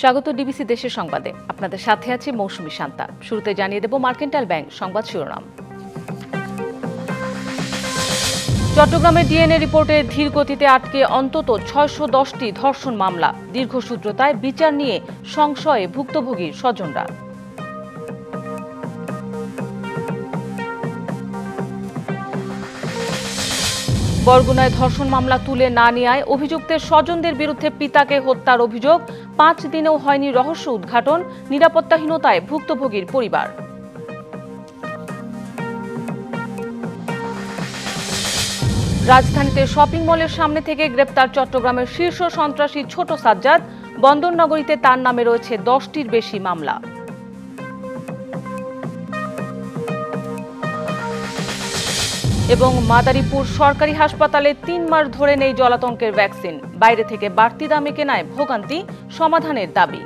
স্বাগত ডিবিসি দেশের সংবাদে। আপনাদের সাথে আছি মৌসুমী শান্তা। শুরুতে জানিয়ে দেব মার্কেন্টাইল ব্যাংক সংবাদ শিরোনাম। চট্টগ্রামের ডিএনএ রিপোর্টে ধীর গতিতে আটকে অন্তত ৬১০টি ধর্ষণ মামলা। দীর্ঘসূত্রতায় বিচার নিয়ে সংশয়ে ভুক্তভোগীর স্বজনরা। বরগুনায় ধর্ষণ মামলা তুলে না নেওয়ায় অভিযুক্তের স্বজনদের বিরুদ্ধে পিতাকে হত্যার অভিযোগ। ৫ দিনেও হয়নি রহস্য উদ্ঘাটন। নিরাপত্তাহীনতায় ভুক্তভোগীর পরিবার। রাজধানীতে শপিং মলের সামনে থেকে গ্রেপ্তার চট্টগ্রামের শীর্ষ সন্ত্রাসী ছোট সাজ্জাদ। বন্দরনগরীতে তার নামে রয়েছে ১০টির বেশি মামলা। এবং মাদারীপুর সরকারি হাসপাতালে ৩ মাস ধরে নেই জলাতঙ্কের ভ্যাকসিন। বাইরে থেকে বাড়তি দামে কেনায় ভোগান্তি, সমাধানের দাবি।